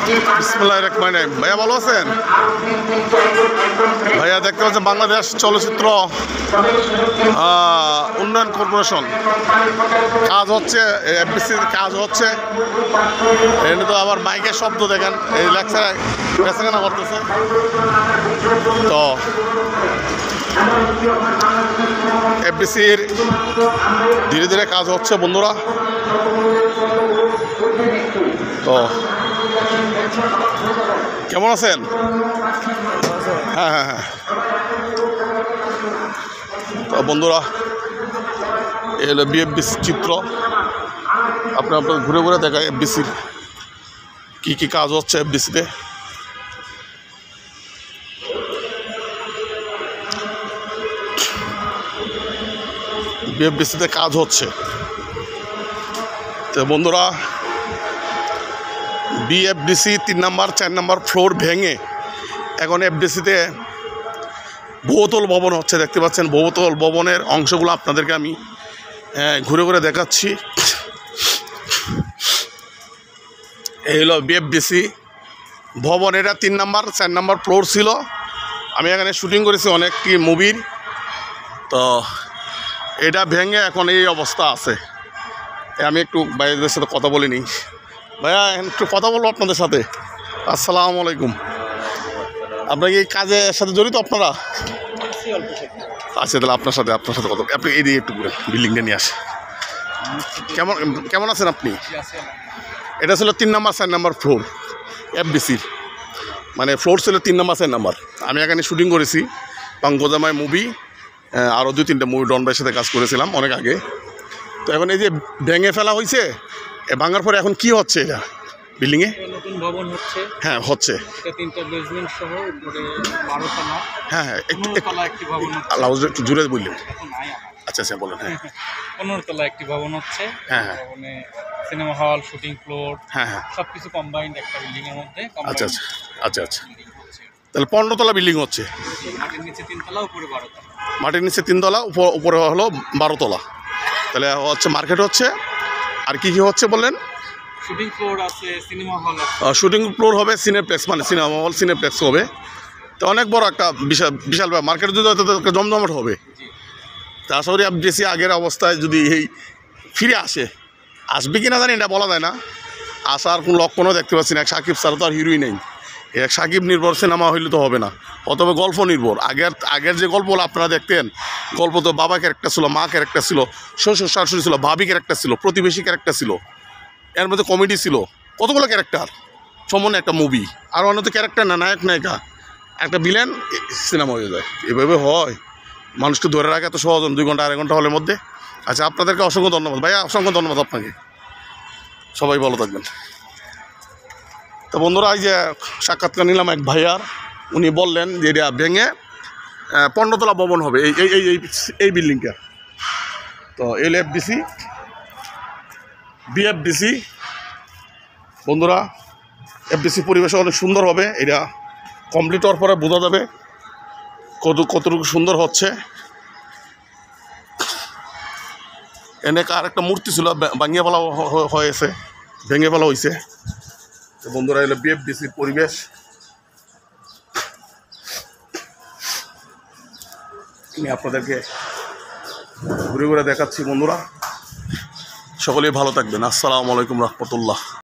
বিসমিল্লাহির রহমানির রহিম। ভাইয়া ভালো আছেন? ভাইয়া দেখতে পাচ্ছেন বাংলাদেশ চলচ্চিত্র উন্নয়ন কর্পোরেশন কাজ হচ্ছে, এফবিসির কাজ হচ্ছে। এখানে তো আবার মাইকের শব্দ দেখেন, এই লেকচার বেচাকেনা করতেছে। তো এফবিসির ধীরে ধীরে কাজ হচ্ছে বন্ধুরা। তো কেমন আছেন? হ্যাঁ হ্যাঁ হ্যাঁ। তো বন্ধুরা, এই হলো বিএফবিসি চিত্র। আপনার ঘুরে ঘুরে দেখায় এফবিসির কী কী কাজ হচ্ছে এফবিসিতে। বিএফবিসিতে কাজ হচ্ছে। তো বন্ধুরা, বিএফডিসি 3 নম্বর 4 নম্বর ফ্লোর ভেঙে এখন এফডিসিতে বহুতল ভবন হচ্ছে। দেখতে পাচ্ছেন বহুতল ভবনের অংশগুলো আপনাদেরকে আমি ঘুরে ঘুরে দেখাচ্ছি। এই হলো বিএফডিসি ভবন। এটা 3 নম্বর 4 নম্বর ফ্লোর ছিল। আমি এখানে শুটিং করেছি অনেকটি মুভির। তো এটা ভেঙে এখন এই অবস্থা আছে। আমি একটু ভাইদের সাথে কথা বলে নিই। ভাইয়া একটু কথা বলবো আপনাদের সাথে। আসসালামু আলাইকুম। আপনার এই কাজের সাথে জড়িত আপনারা? আচ্ছা, তাহলে আপনার সাথে কথা। আপনি এই দিকে একটু বিল্ডিংটা নিয়ে আসে। কেমন আছেন আপনি? এটা ছিল 3 নম্বর 4 নম্বর ফ্লোর এফবিসির, মানে ফ্লোর ছিল 3 নম্বর 4 নম্বর। আমি এখানে শুটিং করেছি পাঙ্কজামাই মুভি, আরও 2-3টা মুভি ডন ভাইয়ের সাথে কাজ করেছিলাম অনেক আগে। তো এখন এই যে ভেঙে ফেলা হয়েছে, ভাঙার পরে এখন কি হচ্ছে এটা বিল্ডিংয়ে? নতুন ভবন হচ্ছে। হ্যাঁ হচ্ছে। এটা 3টা বেসমেন্ট সহ উপরে 12 তলা। হ্যাঁ হ্যাঁ, একটু একটি ভবন হচ্ছে। আল্লাহ একটু জুড়ে বললেন। আচ্ছা আচ্ছা, বলেন। হ্যাঁ 15 তলা একটি ভবন হচ্ছে। হ্যাঁ হ্যাঁ। ভবনে সিনেমা হল, শুটিং ফ্লোর, হ্যাঁ হ্যাঁ, সবকিছু কম্বাইন্ড একটা বিল্ডিং এর মধ্যে। আচ্ছা আচ্ছা আচ্ছা আচ্ছা। তাহলে 15 তলা বিল্ডিং হচ্ছে। মাটির নিচে 3 তলা, উপরে 12 তলা। মাটির নিচে 3 তলা, উপরে হলো 12 তলা। তাহলে হচ্ছে মার্কেট হচ্ছে। আর কি কি হচ্ছে বললেন? শুটিং ফ্লোর আছে, সিনেমা হল আছে। শুটিং ফ্লোর হবে, সিনেপ্লেক্স মানে সিনেমা হল সিনেপ্লেক্স হবে। তো অনেক বড় একটা বিশাল মার্কেট যদি জমজমাট হবে। তা আশা করি এফডিসি আগের অবস্থায় যদি এই ফিরে আসবে কি না জানি, এটা বলা যায় না। আসার কোনো লক্ষণও দেখতে পাচ্ছি না। সাকিব স্যার তো আর হিরোই নেই। এক সাকিব নির্ভর সিনেমা হইলে তো হবে না, অথবা গল্প নির্ভর। আগের যে গল্পগুলো আপনারা দেখতেন, গল্প তো বাবা ক্যারেক্টার ছিল, মা ক্যারেক্টার ছিল, শ্বশুর শাশুড়ি ছিল, ভাবি ক্যারেক্টার ছিল, প্রতিবেশী ক্যারেক্টার ছিল, এর মধ্যে কমেডি ছিল, কতগুলো ক্যারেক্টার সম্বন্ধে একটা মুভি। আর অন্য তো ক্যারেক্টার না, নায়ক নায়িকা, একটা ভিলেন, সিনেমা হয়ে যায়। এভাবে হয়? মানুষকে ধরে রাখা এত সহজ 2 ঘন্টা 2.5 ঘন্টা হলের মধ্যে? আচ্ছা, আপনাদেরকে অসংখ্য ধন্যবাদ ভাইয়া, অসংখ্য ধন্যবাদ আপনাকে। সবাই ভালো থাকবেন। তো বন্ধুরা, এই যে সাক্ষাৎকার নিলাম এক ভাইয়ার, উনি বললেন যে এটা ভেঙে 15 তলা ভবন হবে এই বিল্ডিংটা। তো এল এফডিসি বিএফডিসি বন্ধুরা, এফডিসি পরিবেশ অনেক সুন্দর হবে। এটা কমপ্লিট হওয়ার পরে বোঝা যাবে কতটুকু সুন্দর হচ্ছে। এনে আর একটা মূর্তি ছিল, ভেঙে ফেলা হয়েছে, ভেঙে ফেলা হয়েছে। তো বন্ধুরা, এলো বিএফডিসির পরিবেশ। আমি আপনাদেরকে ঘুরে ঘুরে দেখাচ্ছি বন্ধুরা। সকলেই ভালো থাকবেন। আসসালামু আলাইকুম রহমতুল্লাহ।